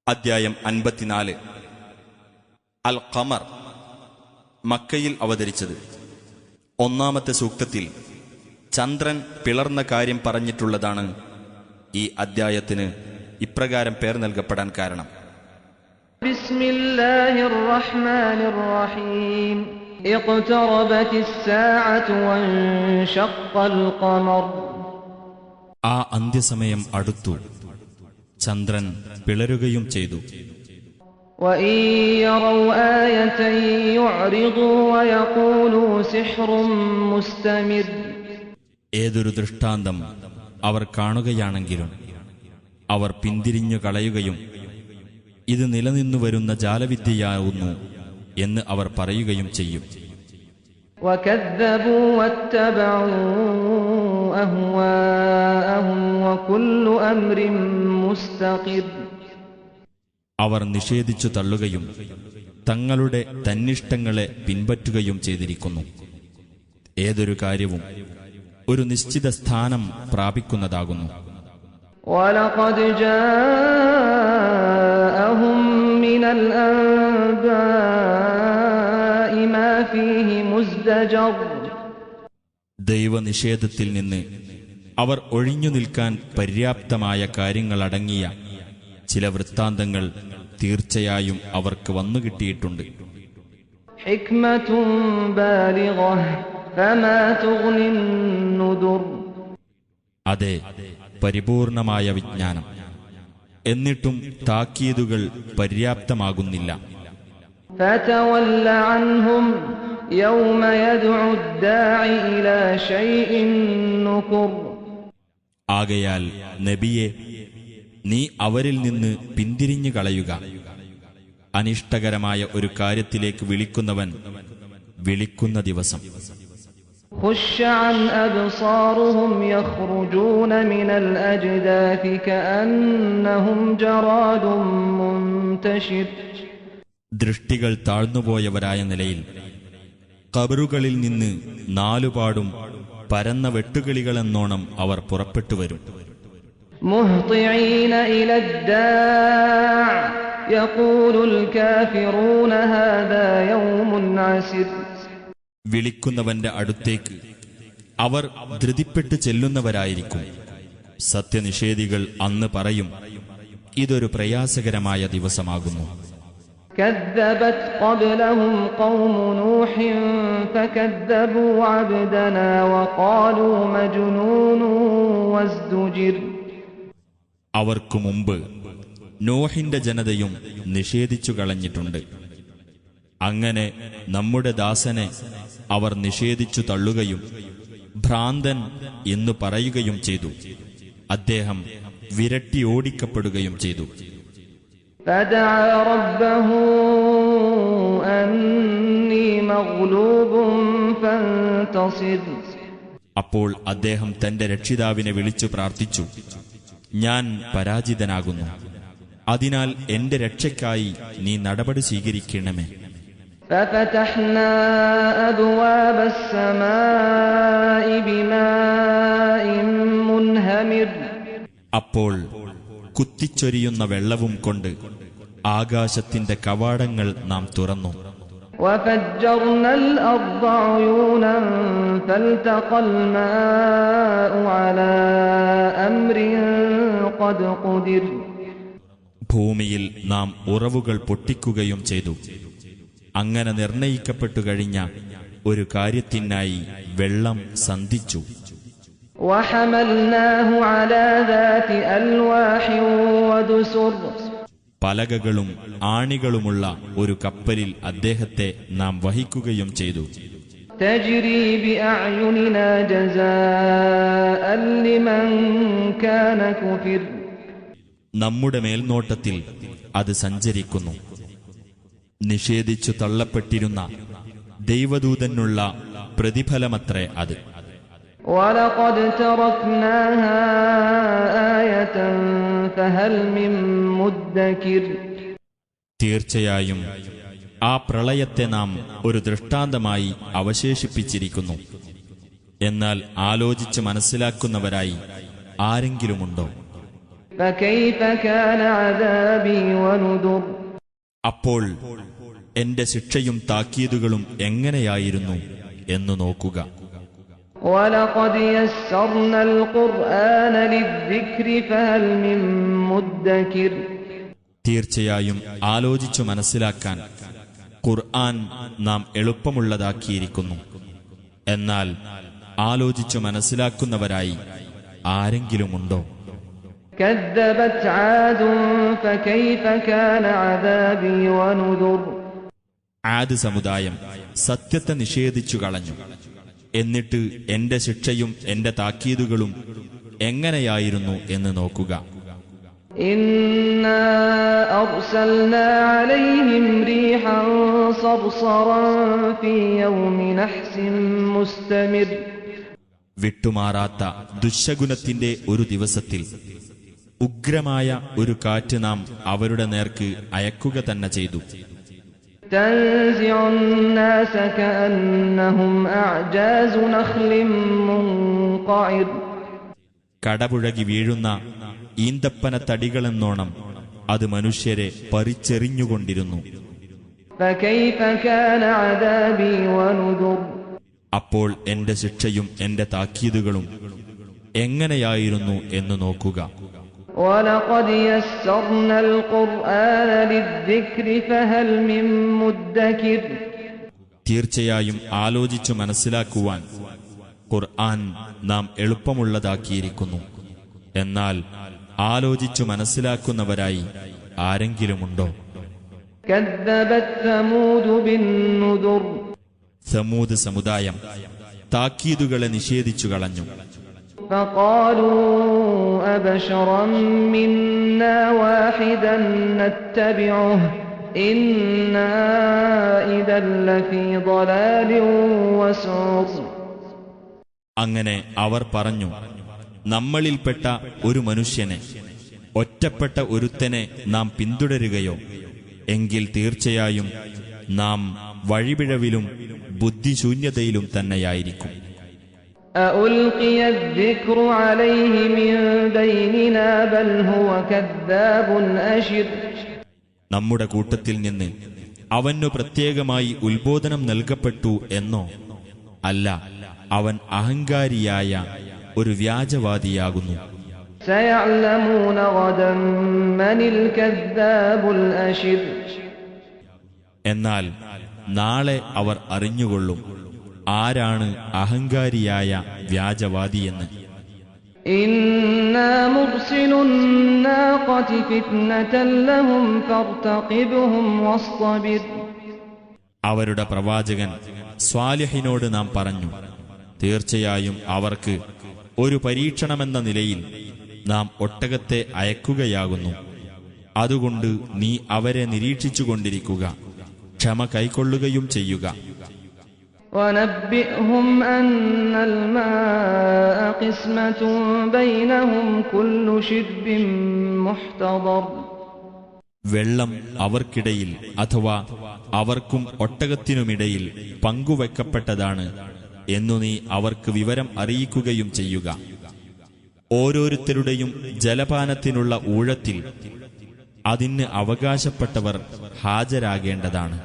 അദ്ധ്യായം 54. അൽ ഖമർ. മക്കയിൽ അവതരിച്ചത്. ഒന്നാമത്തെ സൂക്തത്തിൽ ചന്ദ്രൻ പിളർന്ന കാര്യം പറഞ്ഞിട്ടുള്ളതാണ് ഈ അദ്ധ്യായത്തിന് ഇപ്രകാരം പേർ നൽകപ്പെടാൻ കാരണം. ബിസ്മില്ലാഹിർ റഹ്മാനിർ റഹീം. ഇഖ്തറബതിസ് സാഅതു വൻശഖൽ ഖമർ. ആ അന്ത്യസമയം അടുത്തു, ചന്ദ്രൻ പിളരുകയും ചെയ്തു. ഏതൊരു ദൃഷ്ടാന്തം അവർ കാണുകയാണെങ്കിലും അവർ പിന്തിരിഞ്ഞു കളയുകയും ഇത് നിലനിന്നു വരുന്ന ജാലവിദ്യയാവുന്നു എന്ന് അവർ പറയുകയും ചെയ്യും. അവർ നിഷേധിച്ചു തള്ളുകയും തങ്ങളുടെ തന്നിഷ്ടങ്ങളെ പിൻപറ്റുകയും ചെയ്തിരിക്കുന്നു. ഏതൊരു കാര്യവും ഒരു നിശ്ചിത സ്ഥാനം പ്രാപിക്കുന്നതാകുന്നു. ദൈവനിഷേധത്തിൽ നിന്ന് അവർ ഒഴിഞ്ഞു നിൽക്കാൻ പര്യാപ്തമായ കാര്യങ്ങളടങ്ങിയ ചില വൃത്താന്തങ്ങൾ തീർച്ചയായും അവർക്ക് വന്നുകിട്ടിയിട്ടുണ്ട്. അതെ, പരിപൂർണമായ വിജ്ഞാനം. എന്നിട്ടും താക്കീതുകൾ പര്യാപ്തമാകുന്നില്ല. ആകയാൽ നബിയെ, നീ അവരിൽ നിന്ന് പിന്തിരിഞ്ഞു കളയുക. അനിഷ്ടകരമായ ഒരു കാര്യത്തിലേക്ക് വിളിക്കുന്നവൻ വിളിക്കുന്ന ദിവസം. ദൃഷ്ടികൾ താഴ്ന്നുപോയവരായ നിലയിൽ ഖബറുകളിൽ നിന്ന് നാലുപാടും പരന്ന വെട്ടുകിളികളെന്നോണം അവർ പുറപ്പെട്ടുവരും. വിളിക്കുന്നവന്റെ അടുത്തേക്ക് അവർ ധൃതിപ്പെട്ട് ചെല്ലുന്നവരായിരിക്കും. സത്യനിഷേധികൾ അന്ന് പറയും, ഇതൊരു പ്രയാസകരമായ ദിവസമാകുന്നു. അവർക്കു മുമ്പ് നോഹിന്റെ ജനതയും നിഷേധിച്ചു കളഞ്ഞിട്ടുണ്ട്. അങ്ങനെ നമ്മുടെ ദാസനെ അവർ നിഷേധിച്ചു തള്ളുകയും ഭ്രാന്തൻ എന്നു പറയുകയും ചെയ്തു. അദ്ദേഹം വിരട്ടി ഓടിക്കപ്പെടുകയും ചെയ്തു. അപ്പോൾ അദ്ദേഹം തന്റെ രക്ഷിതാവിനെ വിളിച്ചു പ്രാർത്ഥിച്ചു, ഞാൻ പരാജിതനാകുന്നു, അതിനാൽ എന്റെ രക്ഷയ്ക്കായി നീ നടപടി സ്വീകരിക്കണമേ. അപ്പോൾ കുത്തിച്ചൊരിയുന്ന വെള്ളവും കൊണ്ട് ആകാശത്തിന്റെ കവാടങ്ങൾ നാം തുറന്നു. ഭൂമിയിൽ നാം ഉറവുകൾ പൊട്ടിക്കുകയും ചെയ്തു. അങ്ങനെ നിർണയിക്കപ്പെട്ടു കഴിഞ്ഞ ഒരു കാര്യത്തിനായി വെള്ളം സന്ധിച്ചു. പലകകളും ആണികളുമുള്ള ഒരു കപ്പലിൽ അദ്ദേഹത്തെ നാം വഹിക്കുകയും ചെയ്തു. നമ്മുടെ മേൽനോട്ടത്തിൽ അത് സഞ്ചരിക്കുന്നു. നിഷേധിച്ചു തള്ളപ്പെട്ടിരുന്ന ദൈവദൂതനുള്ള പ്രതിഫലമത്രേ അത്. തീർച്ചയായും ആ പ്രളയത്തെ നാം ഒരു ദൃഷ്ടാന്തമായി അവശേഷിപ്പിച്ചിരിക്കുന്നു. എന്നാൽ ആലോചിച്ച് മനസ്സിലാക്കുന്നവരായി ആരെങ്കിലുമുണ്ടോ? فكيف كان عذابي ونذر അപ്പോൾ എന്റെ ശിക്ഷയും താക്കീതുകളും എങ്ങനെയായിരുന്നു എന്നു നോക്കുക. ولقد يسرنا القرآن للذكر فهل من مدكر തീർച്ചയായും ആലോചിച്ചു മനസ്സിലാക്കാൻ ഖുർആൻ നാം എളുപ്പമുള്ളതാക്കിയിരിക്കുന്നു. എന്നാൽ ആലോചിച്ചു മനസ്സിലാക്കുന്നവരായി ആരെങ്കിലുമുണ്ടോ? كذبت عاد فكيف كان عذابي ونذر ആദ് സമുദായം സത്യത്തെ നിഷേധിച്ചു കളഞ്ഞു. എന്നിട്ട് എന്റെ ശിക്ഷയും എന്റെ താക്കീതുകളും എങ്ങനെയായിരുന്നു എന്ന് നോക്കുക. إنا أرسلنا عليهم ريحا صرصرا في يوم نحس مستمر വിട്ടുമാറാത്ത ദുശ്ശകുനത്തിന്റെ ഒരു ദിവസത്തിൽ ഉഗ്രമായ ഒരു കാറ്റ് നാം അവരുടെ നേർക്ക് അയക്കുക തന്നെ ചെയ്തു. تنزع الناس كأنهم أعجاز نخل منقعر കടപുഴകി വീഴുന്ന ഈന്തപ്പന തടികളെന്നോണം അത് മനുഷ്യരെ പറിച്ചെറിഞ്ഞുകൊണ്ടിരുന്നു. فكيف كان عذابي ونذر അപ്പോൾ എന്റെ ശിക്ഷയും എന്റെ താക്കീതുകളും എങ്ങനെയായിരുന്നു എന്ന് നോക്കുക. ولقد يسرنا القرآن للذكر فهل من مدكر തീർച്ചയായും ആലോചിച്ചു മനസ്സിലാക്കുവാൻ ഖുർആൻ നാം എളുപ്പമുള്ളതാക്കിയിരിക്കുന്നു. എന്നാൽ ആലോചിച്ചു മനസ്സിലാക്കുന്നവരായി ആരെങ്കിലുമുണ്ടോ? كذبت ثمود بالنذر സമൂദ് സമുദായം താക്കീതുകളെ നിഷേധിച്ചു കളഞ്ഞു. فقالوا أبشرا منا واحدا نتبعه إنا إذا لفي ضلال وسعر അങ്ങനെ അവർ പറഞ്ഞു, നമ്മളിൽപ്പെട്ട ഒരു മനുഷ്യനെ, ഒറ്റപ്പെട്ട ഒരുത്തനെ നാം പിന്തുടരുകയോ എങ്കിൽ തീർച്ചയായും നാം വഴിപിഴവിലും ബുദ്ധിശൂന്യതയിലും തന്നെയായിരിക്കും. أألقي الذكر عليه من بيننا بل هو كذاب أشر നമ്മുടെ കൂട്ടത്തിൽ നിന്ന് അവനു പ്രത്യേകമായി ഉത്ബോധനം നൽകപ്പെട്ടു എന്നോ? അല്ല, അവൻ അഹങ്കാരിയായ ഒരു വ്യാജവാദിയാകുന്നു. سيعلمون غدا من الكذاب الأشر എന്നാൽ നാളെ അവർ അറിഞ്ഞുകൊള്ളും ആരാണ് അഹങ്കാരിയായ വ്യാജവാദിയെന്ന്. إنا مرسل الناقة فتنة لهم فارتقبهم واصطبر അവരുടെ പ്രവാചകൻ സ്വാലിഹിനോട് നാം പറഞ്ഞു, തീർച്ചയായും അവർക്ക് ഒരു പരീക്ഷണമെന്ന നിലയിൽ നാം ഒട്ടകത്തെ അയക്കുകയാകുന്നു. അതുകൊണ്ട് നീ അവരെ നിരീക്ഷിച്ചുകൊണ്ടിരിക്കുക, ക്ഷമ കൈക്കൊള്ളുകയും ചെയ്യുക. ونبئهم أن الماء قسمة بينهم كل شرب محتضر വെള്ളം അവർക്കിടയിൽ അഥവാ അവർക്കും ഒട്ടകത്തിനുമിടയിൽ പങ്കുവെക്കപ്പെട്ടതാണ് എന്നു നീ അവർക്ക് വിവരം അറിയിക്കുകയും ചെയ്യുക. ഓരോരുത്തരുടെയും ജലപാനത്തിനുള്ള ഊഴത്തിൽ അതിന് അവകാശപ്പെട്ടവർ ഹാജരാകേണ്ടതാണ്.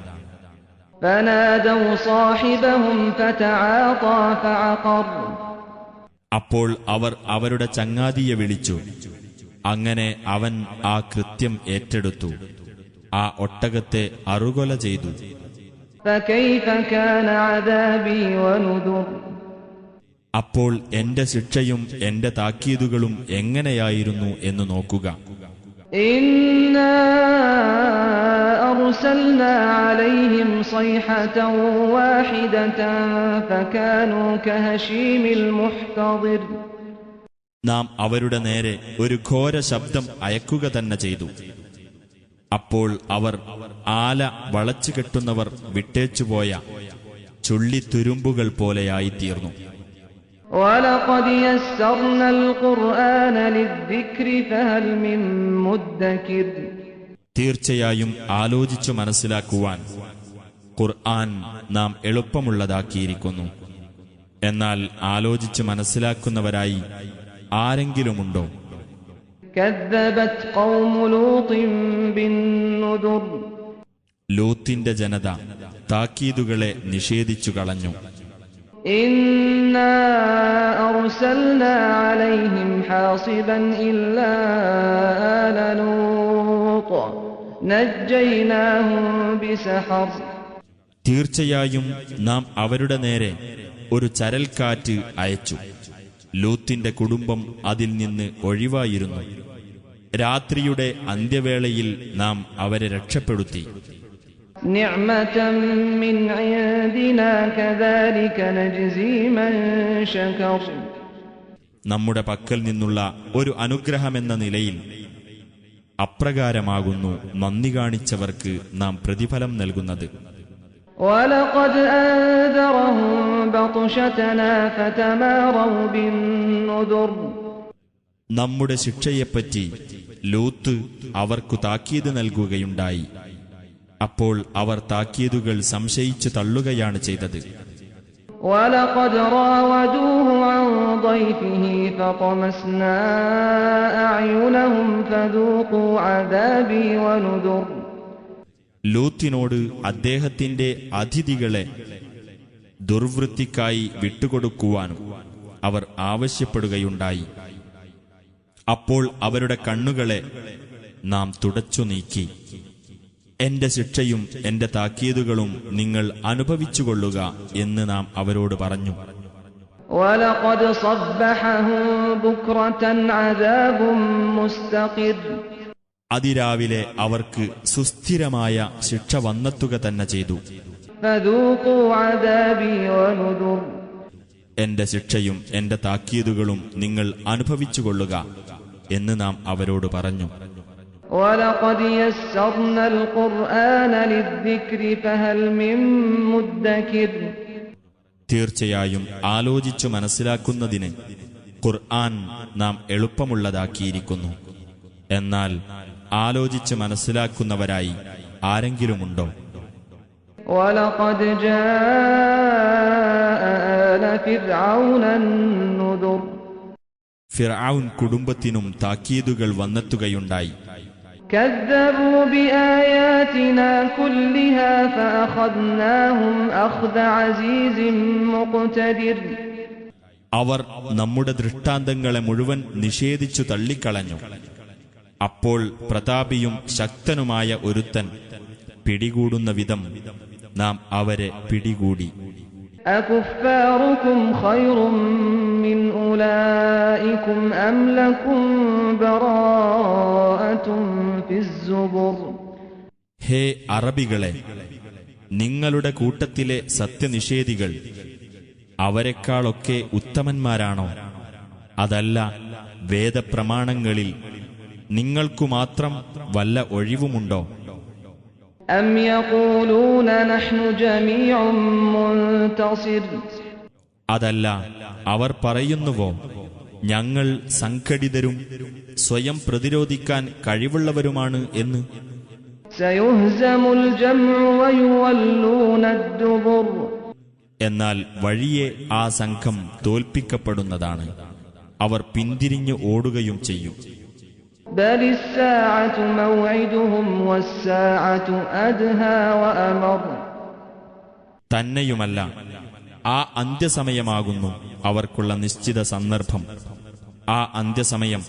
فنادوا صاحبهم فتعاطى فعقر അപ്പോൾ അവർ അവരുടെ ചങ്ങാതിയെ വിളിച്ചു. അങ്ങനെ അവൻ ആ കൃത്യം ഏറ്റെടുത്തു, ആ ഒട്ടകത്തെ അറുകൊല ചെയ്തു. فكيف كان عذابي ونذر അപ്പോൾ എന്റെ ശിക്ഷയും എന്റെ താക്കീതുകളും എങ്ങനെയായിരുന്നു എന്ന് നോക്കുക. إنا أرسلنا عليهم صيحة واحدة فكانوا كهشيم المحتضر നാം അവരുടെ നേരെ ഒരു ഘോര ശബ്ദം അയക്കുക തന്നെ ചെയ്തു. അപ്പോൾ അവർ ആല വളച്ചു കെട്ടുന്നവർ വിട്ടേച്ചുപോയ ചുള്ളിത്തുരുമ്പുകൾ പോലെയായിത്തീർന്നു. ولقد يسرنا القرآن للذكر فهل من مدكر തീർച്ചയായും ആലോചിച്ചു മനസ്സിലാക്കുവാൻ ഖുർആൻ നാം എളുപ്പമുള്ളതാക്കിയിരിക്കുന്നു. എന്നാൽ ആലോചിച്ചു മനസ്സിലാക്കുന്നവരായി ആരെങ്കിലുമുണ്ടോ? كذبت قوم لوط بالنذر ലൂത്തിന്റെ ജനത താക്കീതുകളെ നിഷേധിച്ചു കളഞ്ഞു. إنا أرسلنا عليهم حاصبا إلا آل لوط نجيناهم بسحر തീർച്ചയായും നാം അവരുടെ നേരെ ഒരു ചരൽക്കാറ്റ് അയച്ചു. ലൂത്തിന്റെ കുടുംബം അതിൽ നിന്ന് ഒഴിവായിരുന്നു. രാത്രിയുടെ അന്ത്യവേളയിൽ നാം അവരെ രക്ഷപ്പെടുത്തി. നിഅമതൻ മിൻ ഇൻദിനാ കദാലിക നജ്സി മൻ ശകർ നമ്മുടെ പക്കൽ നിന്നുള്ള ഒരു അനുഗ്രഹമെന്ന നിലയിൽ അപ്രകാരമാകുന്നു നന്ദി കാണിച്ചവർക്ക് നാം പ്രതിഫലം നൽകുന്നത്. وَلَقَدْ أَنذَرَهُم بَطْشَتَنَا فَتَمَارَوْا بِالنُّذُرِ നമ്മുടെ ശിക്ഷയെപ്പറ്റി ലൂത്ത് അവർക്കു താക്കീത് നൽകുകയുണ്ടായി. അപ്പോൾ അവർ താക്കീതുകൾ സംശയിച്ചു തള്ളുകയാണ് ചെയ്തത്. وَلَقَدْ رَاوَدُوهُ عَن ضَيْفِهِ فَطَمَسْنَا أَعْيُنَهُمْ فَذُوقُوا عَذَابِي وَنُذُرِ ലൂത്തിനോട് അദ്ദേഹത്തിന്റെ അതിഥികളെ ദുർവൃത്തിക്കായി വിട്ടുകൊടുക്കുവാനും അവർ ആവശ്യപ്പെടുകയുണ്ടായി. അപ്പോൾ അവരുടെ കണ്ണുകളെ നാം തുടച്ചു നീക്കി. എന്റെ ശിക്ഷയും എന്റെ താക്കീതുകളും നിങ്ങൾ അനുഭവിച്ചുകൊള്ളുക എന്ന് നാം അവരോട് പറഞ്ഞു. وَلَقَدْ صَبَّحَهُم بُكْرَةً عَذَابٌ مُسْتَقِرٌّ അതിരാവിലെ അവർക്ക് സുസ്ഥിരമായ ശിക്ഷ വന്നെത്തുക തന്നെ ചെയ്തു. فَذُوقُوا عَذَابِي وَنُذُرِ എന്റെ ശിക്ഷയും എന്റെ താക്കീതുകളും നിങ്ങൾ അനുഭവിച്ചുകൊള്ളുക എന്ന് നാം അവരോട് പറഞ്ഞു. وَلَقَدْ يَسَّرْنَا الْقُرْآنَ لِلذِّكْرِ فَهَلْ مِن مُّدَّكِرٍ തീർച്ചയായും ആലോചിച്ചു മനസ്സിലാക്കുന്നതിന് ഖുർആൻ നാം എളുപ്പമുള്ളതാക്കിയിരിക്കുന്നു. എന്നാൽ ആലോചിച്ച് മനസ്സിലാക്കുന്നവരായി ആരെങ്കിലുമുണ്ടോ? وَلَقَدْ جَاءَ آلَ فِرْعَوْنَ النُّذُرُ ഫിർഔൻ കുടുംബത്തിനും താക്കീതുകൾ വന്നെത്തുകയുണ്ടായി. كَذَّبُوا بِآيَاتِنَا كُلِّهَا فَأَخَذْنَاهُمْ أَخْذَ عَزِيزٍ مُقْتَدِرٍ അവർ നമ്മുടെ ദൃഷ്ടാന്തങ്ങളെ മുഴുവൻ നിഷേധിച്ചു തള്ളിക്കളഞ്ഞു. അപ്പോൾ പ്രതാപിയും ശക്തനുമായ ഒരുത്തൻ പിടികൂടുന്ന വിധം നാം അവരെ പിടികൂടി. أَكُفَّارُكُمْ خَيْرٌ مِّنْ أُولَٰئِكُمْ أَمْ لَكُمْ بَرَاءَةٌ فِي الزُّبُرِ ഹേ അറബികളെ, നിങ്ങളുടെ കൂട്ടത്തിലെ സത്യനിഷേധികൾ അവരെക്കാളൊക്കെ ഉത്തമന്മാരാണോ? അതല്ല, വേദപ്രമാണങ്ങളിൽ നിങ്ങൾക്കു മാത്രം വല്ല ഒഴിവുമുണ്ടോ? أَمْ يَقُولُونَ نَحْنُ جَمِيعٌ مُّنتَصِرٌ അതല്ല, അവർ പറയുന്നുവോ ഞങ്ങൾ സംഘടിതരും സ്വയം പ്രതിരോധിക്കാൻ കഴിവുള്ളവരുമാണ് എന്ന്? سَيُهْزَمُ الْجَمْعُ وَيُوَلُّونَ الدُّبُرَ എന്നാൽ വഴിയെ ആ സംഘം തോൽപ്പിക്കപ്പെടുന്നതാണ്. അവർ പിന്തിരിഞ്ഞു ഓടുകയും ചെയ്യും. بَلِ السَّاعَةُ مَوْعِدُهُمْ وَالسَّاعَةُ أَدْهَىٰ وَأَمَرُّ തന്നെയുമല്ല, ആ അന്ത്യസമയമാകുന്നു അവർക്കുള്ള നിശ്ചിത സന്ദർഭം. ആ അന്ത്യസമയം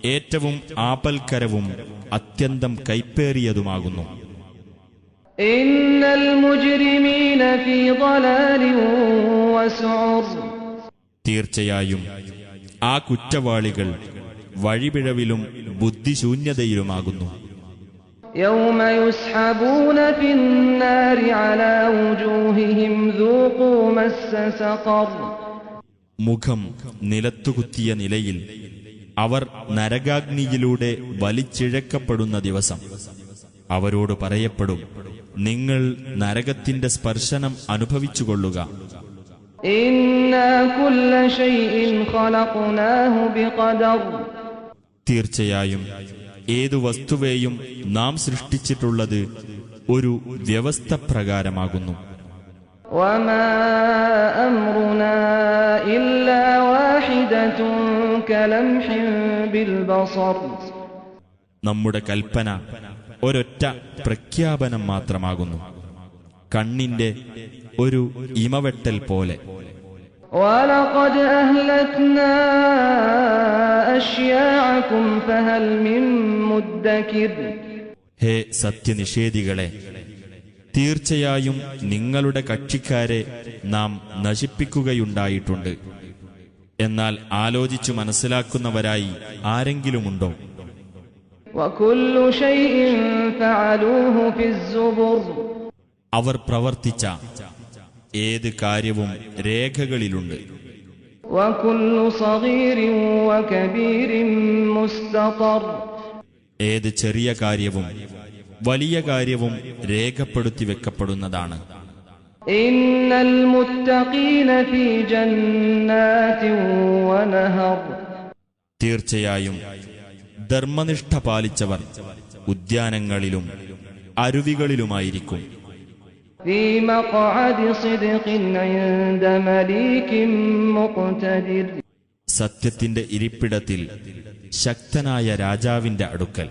ഏറ്റവും ആപൽക്കരവും അത്യന്തം കൈപ്പേറിയതുമാകുന്നു. ഇന്നൽ മുജ്രിമീന ഫീ ളലാലിൻ വസുഉർ തീർച്ചയായും ആ കുറ്റവാളികൾ വഴിപിഴവിലും ബുദ്ധിശൂന്യതയിലുമാകുന്നു. യൗമ യുസ്ഹബൂന ഫിന്നാരി അലാ വുജൂഹിഹിം ദൂഖൂ മസ്സ സഖർ മുഖം നിലത്തുകുത്തിയ നിലയിൽ അവർ നരകാഗ്നിയിലൂടെ വലിച്ചിഴക്കപ്പെടുന്ന ദിവസം അവരോട് പറയപ്പെടും, നിങ്ങൾ നരകത്തിന്റെ സ്പർശനം അനുഭവിച്ചുകൊള്ളുക. ഇന്നാ കുല്ല ശൈഇൻ ഖലഖ്നാഹു ബിഖദർ തീർച്ചയായും ഏതു വസ്തുവേയും നാം സൃഷ്ടിച്ചിട്ടുള്ളത് ഒരു വ്യവസ്ഥ പ്രകാരമാകുന്നു. വമാ അംറുനാ ഇല്ലാ വാഹിദതുൻ കലംഹിൻ ബിൽ ബസർ നമ്മുടെ കൽപ്പന ഒരൊറ്റ പ്രഖ്യാപനം മാത്രമാകുന്നു, കണ്ണിന്റെ ഒരു ഇമവെട്ടൽ പോലെ. وَلَقَدْ أَهْلَكْنَا أَشْيَاعَكُمْ فَهَلْ مِن مُّدَّكِرٍ. ഹേ സത്യനിഷേധികളെ, തീർച്ചയായും നിങ്ങളുടെ കക്ഷിക്കാരെ നാം നശിപ്പിക്കുകയുണ്ടായിട്ടുണ്ട്. എന്നാൽ ആലോചിച്ചു മനസ്സിലാക്കുന്നവരായി ആരെങ്കിലുമുണ്ടോ? وَكُلُّ شَيْءٍ فَعَلُوهُ فِي الزُّبُرِ. അവർ പ്രവർത്തിച്ച ഏത് കാര്യവും രേഖകളിലുണ്ട്. وَكُلُّ صَغِيرٍ وَكَبِيرٍ مُسْتَطَرٌ. ഏത് ചെറിയ കാര്യവും വലിയ കാര്യവും രേഖപ്പെടുത്തി വെക്കപ്പെടുന്നതാണ്. ഇന്നൽ മുത്തഖീന ഫീ ജന്നാതിൻ വനഹർ. തീർച്ചയായും ധർമ്മനിഷ്ഠ പാലിച്ചവർ ഉദ്യാനങ്ങളിലും അരുവികളിലുമായിരിക്കും. ഫീ മഖഅദി സിദ്ഖിൻ ഇൻദ മലീകിൻ മുഖ്തദിർ. സത്യത്തിന്റെ ഇരിപ്പിടത്തിൽ ശക്തനായ രാജാവിന്റെ അടുക്കൽ.